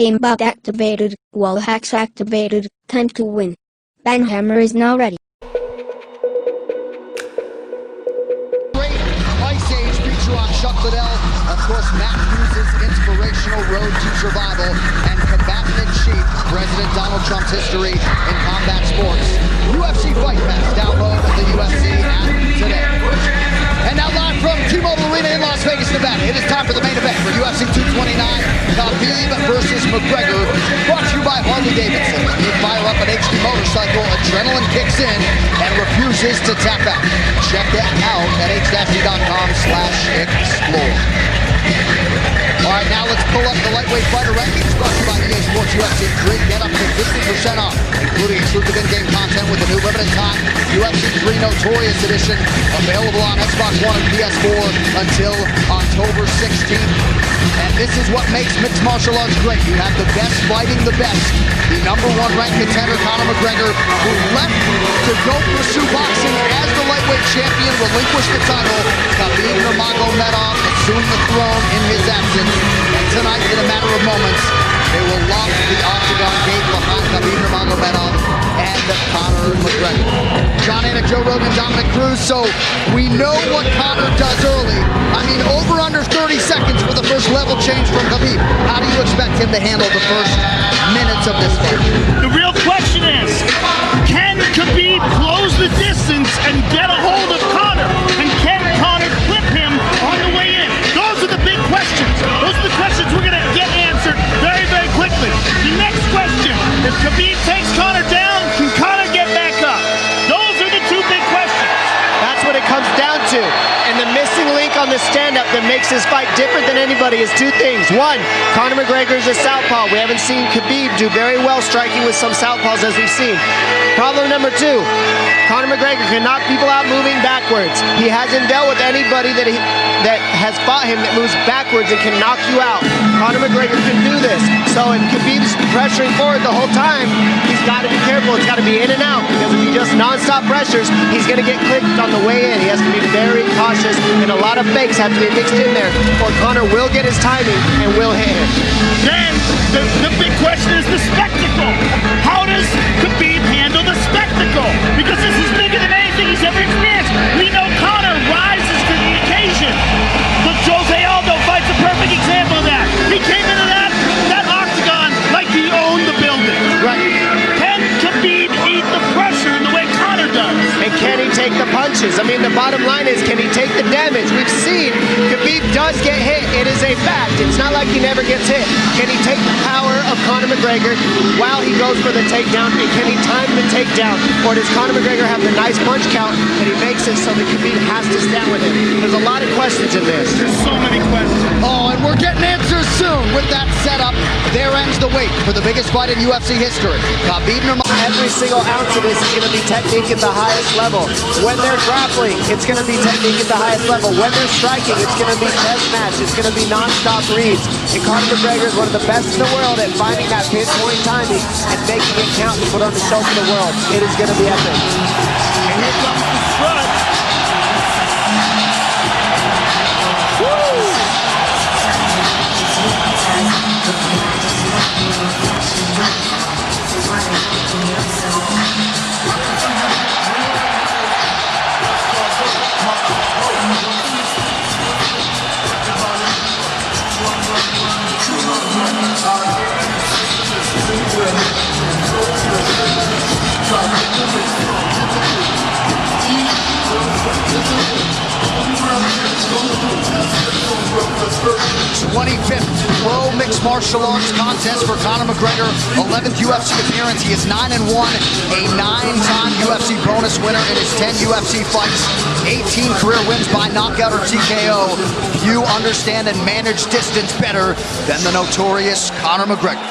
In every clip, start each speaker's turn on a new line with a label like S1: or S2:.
S1: Aimbot activated, wall hacks activated, time to win. Banhammer is now ready.
S2: Great Ice Age feature on Chuck Liddell. Of course, Matt Hughes' inspirational road to survival and combatant-in-chief, President Donald Trump's history in combat sports. UFC Fight Pass. Download the UFC app today. And now live from T-Mobile Arena in Las Vegas, Nevada. It is time for the main event for UFC 229, Khabib versus McGregor, brought to you by Harley-Davidson. When you fire up an HD motorcycle, adrenaline kicks in and refuses to tap out. Check that out at h-d.com/explore. All right, now let's pull up the lightweight fighter rankings brought to you by EA Sports UFC 3. Get up to 50% off, including exclusive in-game content with the new limited time UFC 3 Notorious Edition, available on Xbox One and PS4 until October 16th. And this is what makes mixed martial arts great. You have the best fighting the best. The #1 ranked contender, Conor McGregor, who left to go pursue boxing as the lightweight champion, relinquished the title. Khabib Nurmagomedov assumed the throne in his absence. And tonight, in a matter of moments, they will lock the octagon gate behind Khabib Nurmagomedov and Conor McGregor. John Anik, Joe Rogan, Dominic Cruz. So we know what Conor does early. I mean, over under 30 seconds for the first level change from Khabib. How do you expect him to handle the first minutes of this fight?
S3: The real question is, can Khabib close the distance and get a hold of Conor? And can Conor clip him on the way in? Those are the big questions. Those are the questions we're going to get answered very, very quickly. The next question, if Khabib takes Conor down, can Conor get back up? Those are the two big questions.
S4: That's what it comes down to. And the missing link on the stand-up that makes this fight different than anybody is two things. One, Conor McGregor's a southpaw. We haven't seen Khabib do very well striking with some southpaws as we've seen. Problem number two, Conor McGregor can knock people out moving backwards. He hasn't dealt with anybody that has fought him that moves backwards and can knock you out. Conor McGregor can do this. So if Khabib's pressuring forward the whole time, he's got to be careful. It's got to be in and out, because if he just non-stop pressures, he's going to get clipped on the way in. He has to be very cautious, and a lot of fakes have to be mixed in there, or Conor will get his timing and will hit him.
S3: Then the big question is the spectacle. How does Khabib handle the spectacle? Because this is bigger than anything he's ever experienced. We know Conor rises to the occasion. Look, Jose Aldo fight's a perfect example of that. He came into that octagon like he owned the building.
S4: Right.
S3: Can Khabib eat the pressure the way Conor does?
S4: And can he take the punches? I mean, the bottom line is, can he take the damage? We've seen Khabib does get hit. It is a fact. It's not like he never gets hit. Can he take the power of Conor McGregor while he goes for the takedown? And can he time the takedown? Or does Conor McGregor have the nice punch count and he makes it so that Khabib has to stand with him? There's a lot of questions in this.
S3: There's so many questions.
S2: Oh, and we're getting answers soon. With that setup, there ends the wait for the biggest fight in UFC history. Khabib Nurmagomedov.
S4: Every single ounce of this is going to be technique at the highest level. When they're grappling, it's going to be technique at the highest level. When they're striking, it's going to be chest match. It's going to be non-stop reads. And Conor McGregor is one of the best in the world at finding that pinpoint timing and making it count to put on the show for the world. It is going to be epic.
S3: And here comes the strut. Woo!
S2: 25th Pro Mixed Martial Arts Contest for Conor McGregor. 11th UFC appearance. He is 9-1, a 9-time UFC bonus winner in his 10 UFC fights. 18 career wins by knockout or TKO. Few understand and manage distance better than the notorious Conor McGregor.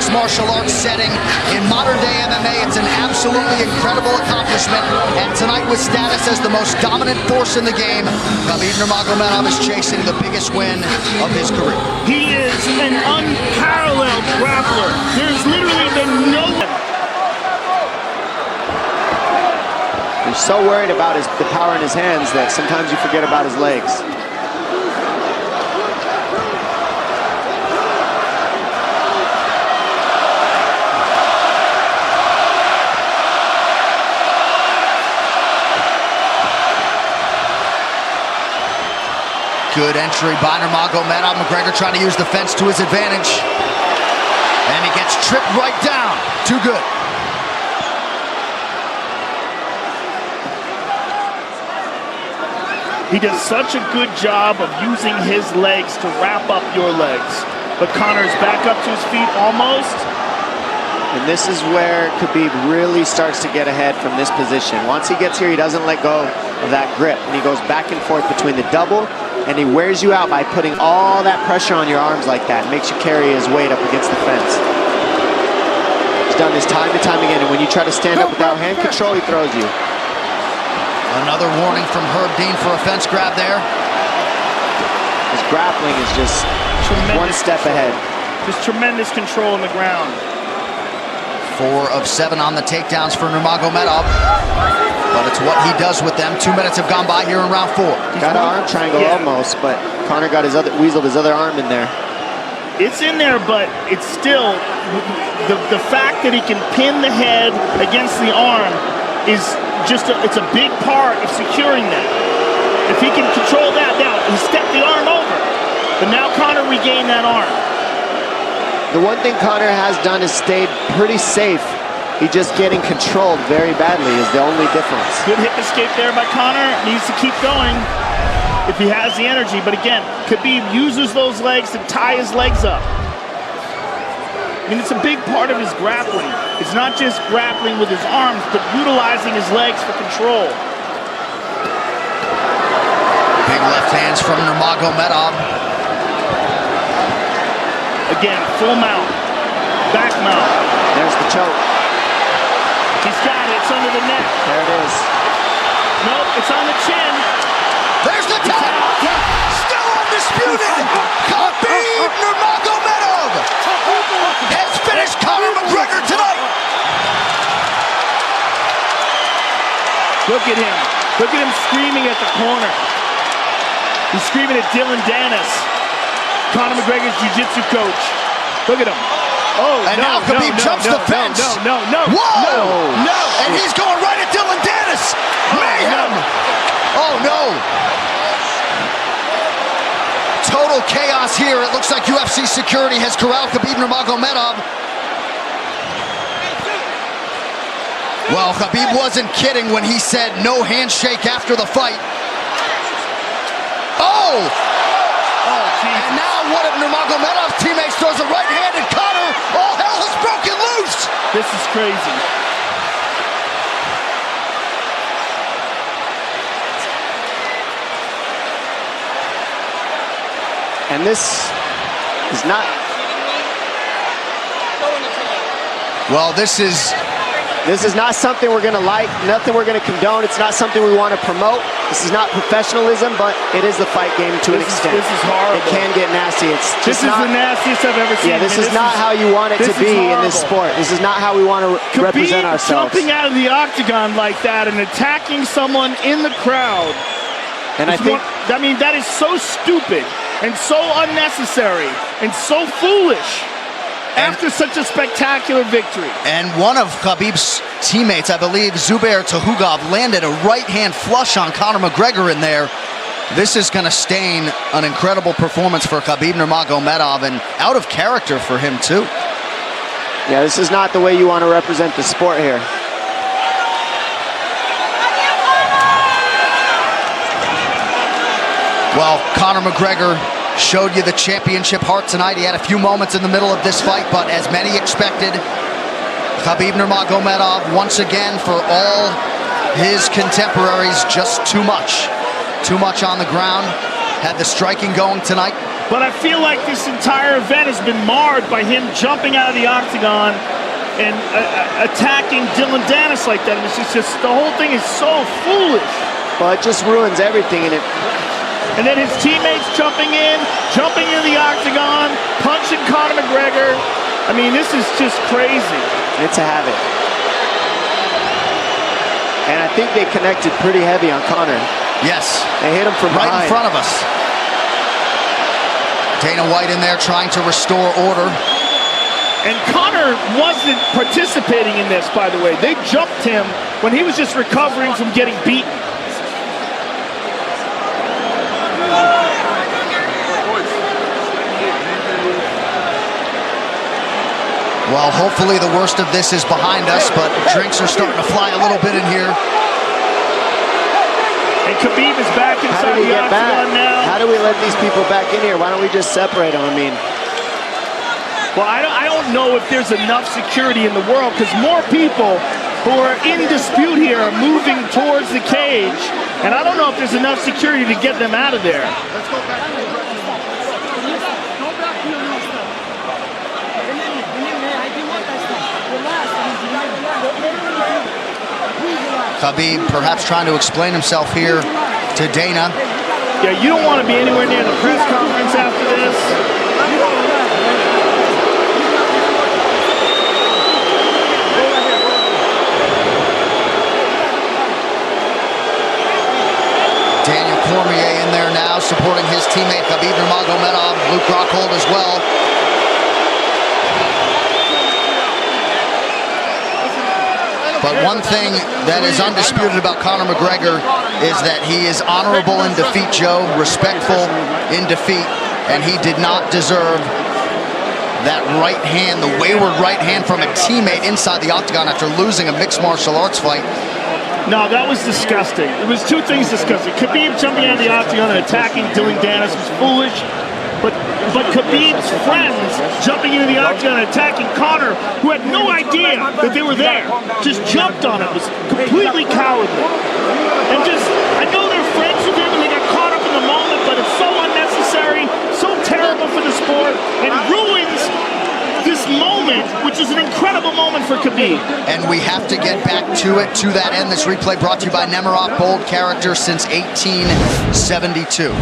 S2: mixed martial arts setting. In modern-day MMA, it's an absolutely incredible accomplishment. And tonight, with status as the most dominant force in the game, Khabib Nurmagomedov is chasing the biggest win of his career.
S3: He is an unparalleled grappler. There's literally been no...
S4: He's so worried about the power in his hands that sometimes you forget about his legs.
S2: Good entry by Nurmagomedov. McGregor trying to use the fence to his advantage. And he gets tripped right down. Too good.
S3: He does such a good job of using his legs to wrap up your legs. But Conor's back up to his feet almost.
S4: And this is where Khabib really starts to get ahead from this position. Once he gets here, he doesn't let go of that grip. And he goes back and forth between the double, and he wears you out by putting all that pressure on your arms like that. It makes you carry his weight up against the fence. He's done this time and time again. And when you try to stand up without hand control, he throws you.
S2: Another warning from Herb Dean for a fence grab there.
S4: His grappling is just one step ahead.
S3: Just tremendous control on the ground.
S2: 4 of 7 on the takedowns for Nurmagomedov. But it's what he does with them. 2 minutes have gone by here in round 4.
S4: Got an arm triangle almost, but Conor got weaseled his other arm in there.
S3: It's in there, but it's still, the fact that he can pin the head against the arm is just, it's a big part of securing that. If he can control that, now he stepped the arm over, but now Conor regained that arm.
S4: The one thing Conor has done is stayed pretty safe. He's just getting controlled very badly is the only difference.
S3: Good hip escape there by Conor. Needs to keep going if he has the energy. But again, Khabib uses those legs to tie his legs up. I mean, it's a big part of his grappling. It's not just grappling with his arms, but utilizing his legs for control.
S2: Big left hands from Nurmagomedov.
S3: Again, full mount, back mount.
S4: There's the choke.
S3: He's got it, it's under the neck.
S4: There it is.
S3: Nope, it's on the chin.
S2: There's the tap. Still undisputed. Khabib Nurmagomedov has finished Conor McGregor tonight.
S3: Look at him. Look at him screaming at the corner. He's screaming at Dylan Dennis, Conor McGregor's jiu-jitsu coach. Look at him. Oh,
S2: and now Khabib jumps the fence.
S3: No.
S2: Whoa! No! And he's going right at Dylan Dennis. Mayhem! Oh, no. Total chaos here. It looks like UFC security has corralled Khabib Nurmagomedov. Well, Khabib wasn't kidding when he said no handshake after the fight. Oh! And now one of Nurmagomedov's teammates throws a right hand at Conor. All hell has broken loose.
S3: This is crazy.
S4: And this is not...
S2: Well, this is
S4: not something we're going to like, nothing we're going to condone. It's not something we want to promote. This is not professionalism, but it is the fight game to an extent.
S3: This is horrible.
S4: It can get nasty.
S3: This is the nastiest I've ever seen.
S4: Yeah, this is not how you want it to be in this sport. This is not how we want to represent ourselves.
S3: Jumping out of the octagon like that and attacking someone in the crowd.
S4: And I
S3: mean, that is so stupid and so unnecessary and so foolish. After such a spectacular victory.
S2: And one of Khabib's teammates, I believe, Zubair Tuhugov, landed a right-hand flush on Conor McGregor in there. This is going to stain an incredible performance for Khabib Nurmagomedov and out of character for him, too.
S4: Yeah, this is not the way you want to represent the sport here.
S2: Well, Conor McGregor showed you the championship heart tonight. He had a few moments in the middle of this fight, but as many expected, Khabib Nurmagomedov, once again, for all his contemporaries, just too much. Too much on the ground. Had the striking going tonight.
S3: But I feel like this entire event has been marred by him jumping out of the octagon and attacking Dylan Dennis like that. And it's just the whole thing is so foolish.
S4: Well, it just ruins everything in it.
S3: And then his teammates jumping into the octagon, punching Conor McGregor. I mean, this is just crazy.
S4: It's a habit. And I think they connected pretty heavy on Conor.
S2: Yes.
S4: They hit him from
S2: right
S4: behind.
S2: in front of us. Dana White in there trying to restore order.
S3: And Conor wasn't participating in this, by the way. They jumped him when he was just recovering from getting beaten.
S2: Well, hopefully the worst of this is behind us, but drinks are starting to fly a little bit in here.
S3: And Khabib is back inside the octagon now.
S4: How do we let these people back in here? Why don't we just separate them? I mean,
S3: well, I don't know if there's enough security in the world, because more people who are in dispute here are moving towards the cage, and I don't know if there's enough security to get them out of there.
S5: Let's go back to your Go back to your new stuff.
S2: Khabib perhaps trying to explain himself here to Dana.
S3: Yeah, you don't want to be anywhere near the press conference after this.
S2: Daniel Cormier in there now, supporting his teammate Khabib Nurmagomedov, Luke Rockhold as well. But one thing that is undisputed about Conor McGregor is that he is honorable in defeat, Joe, respectful in defeat, and he did not deserve that right hand, the wayward right hand from a teammate inside the octagon after losing a mixed martial arts fight.
S3: No, that was disgusting. It was two things disgusting. Khabib jumping out of the octagon and attacking Dylan Dennis was foolish. But Khabib's friends jumping into the octagon and attacking Conor, who had no idea that they were there, just jumped on it, was completely cowardly. And just, I know they're friends with him and they got caught up in the moment, but it's so unnecessary, so terrible for the sport, and ruins this moment, which is an incredible moment for Khabib.
S2: And we have to get back to it, to that end. This replay brought to you by Nemiroff, bold character since 1872.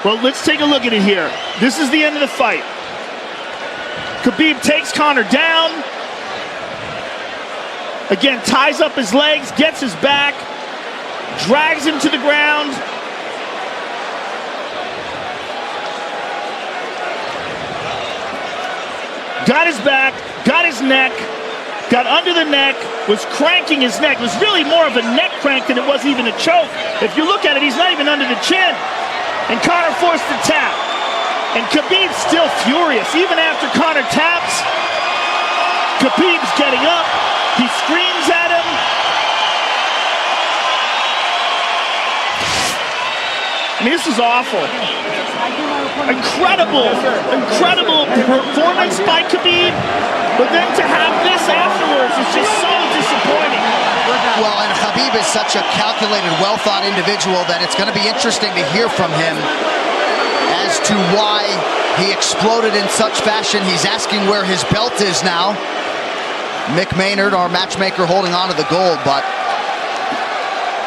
S3: Well, let's take a look at it here. This is the end of the fight. Khabib takes Conor down. Again, ties up his legs, gets his back, drags him to the ground. Got his back, got his neck, got under the neck, was cranking his neck. It was really more of a neck crank than it was even a choke. If you look at it, he's not even under the chin. And Conor forced the tap. And Khabib's still furious. Even after Conor taps, Khabib's getting up. He screams at him. I mean, this is awful. Incredible performance by Khabib. But then to have this afterwards is just so disappointing.
S2: Well, and Khabib is such a calculated, well-thought individual that it's going to be interesting to hear from him as to why he exploded in such fashion. He's asking where his belt is now. Mick Maynard, our matchmaker, holding on to the gold, but...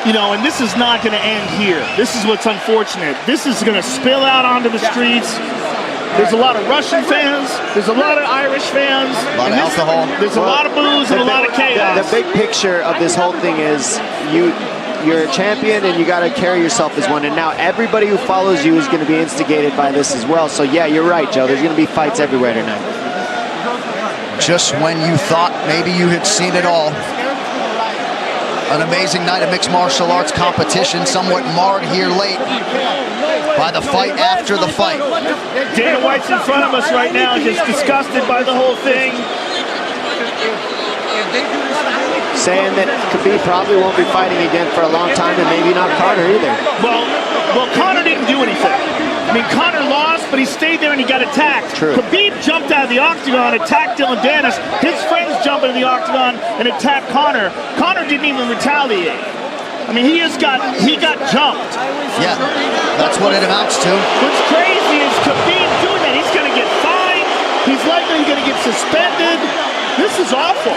S3: You know, and this is not going to end here. This is what's unfortunate. This is going to spill out onto the streets. There's a lot of Russian fans. There's a lot of Irish fans.
S2: A lot of alcohol.
S3: There's a lot of booze and a lot of chaos.
S4: The big picture of this whole thing is you're a champion and you got to carry yourself as one. And now everybody who follows you is going to be instigated by this as well. So yeah, you're right, Joe. There's going to be fights everywhere tonight.
S2: Just when you thought maybe you had seen it all. An amazing night of mixed martial arts competition, somewhat marred here late by the fight after the fight.
S3: Dana White's in front of us right now, just disgusted by the whole thing.
S4: Saying that Khabib probably won't be fighting again for a long time, and maybe not Conor either.
S3: Well, Conor didn't do anything. I mean, Conor lost, but he stayed there and he got attacked.
S4: True.
S3: Khabib jumped out of the octagon, attacked Dylan Dennis. His friends jumped into the octagon and attacked Conor. Conor didn't even retaliate. I mean, he got jumped.
S2: Yeah, that's what it amounts to.
S3: What's crazy is Khabib doing that. He's going to get fined. He's likely going to get suspended. This is awful.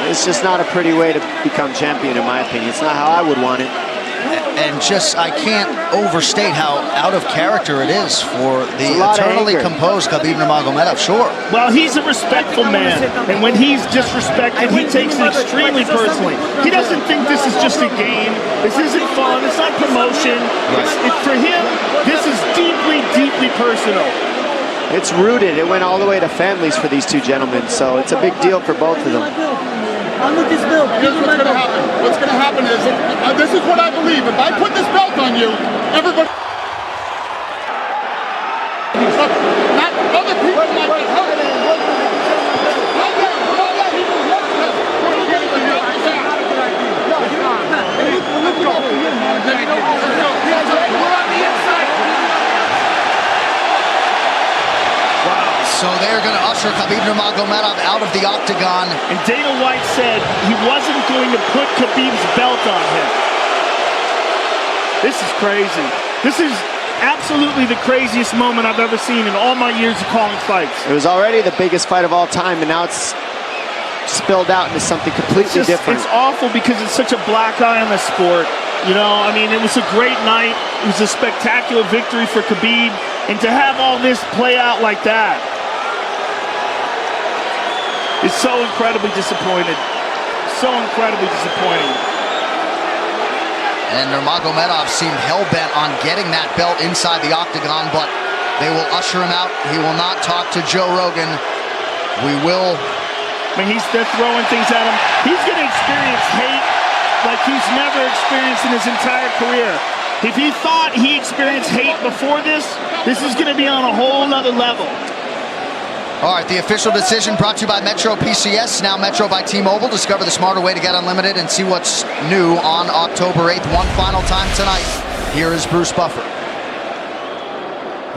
S4: It's just not a pretty way to become champion, in my opinion. It's not how I would want it.
S2: And just, I can't overstate how out of character it is for the eternally composed Khabib Nurmagomedov, sure.
S3: Well, he's a respectful man, and when he's disrespected, he takes it extremely personally. He doesn't think this is just a game. This isn't fun. It's not promotion. For him, this is deeply, deeply personal.
S4: It's rooted. It went all the way to families for these two gentlemen, so it's a big deal for both of them.
S5: Here's what's going to happen. What's going to happen is, this is what I believe. If I put this belt on you, everybody... Not other people might get hurt.
S2: So they're going to usher Khabib Nurmagomedov out of the octagon.
S3: And Dana White said he wasn't going to put Khabib's belt on him. This is crazy. This is absolutely the craziest moment I've ever seen in all my years of calling fights.
S4: It was already the biggest fight of all time, and now it's spilled out into something completely different.
S3: It's awful because it's such a black eye on the sport. You know, I mean, it was a great night. It was a spectacular victory for Khabib. And to have all this play out like that, it's so incredibly disappointed. So incredibly disappointing.
S2: And Nurmagomedov seemed hell-bent on getting that belt inside the octagon, but they will usher him out. He will not talk to Joe Rogan.
S3: I mean, they're throwing things at him. He's going to experience hate like he's never experienced in his entire career. If he thought he experienced hate before this is going to be on a whole nother level.
S2: All right, the official decision brought to you by Metro PCS, now Metro by T-Mobile. Discover the smarter way to get unlimited and see what's new on October 8th. One final time tonight. Here is Bruce Buffer.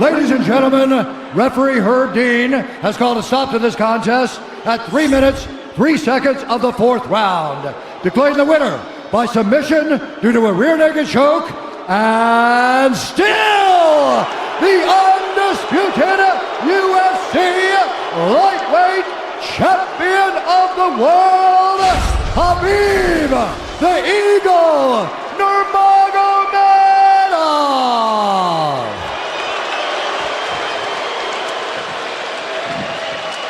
S6: Ladies and gentlemen, referee Herb Dean has called a stop to this contest at 3 minutes, 3 seconds of the 4th round. Declaring the winner by submission due to a rear naked choke, and still the undisputed UFC lightweight champion of the world, Khabib the Eagle Nurmagomedov.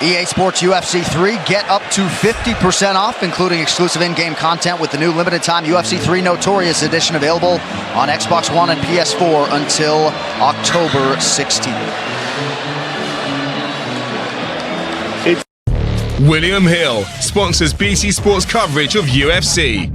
S2: EA Sports UFC 3, get up to 50% off, including exclusive in-game content with the new limited-time UFC 3 Notorious Edition available on Xbox One and PS4 until October 16th.
S7: William Hill sponsors BT Sports coverage of UFC.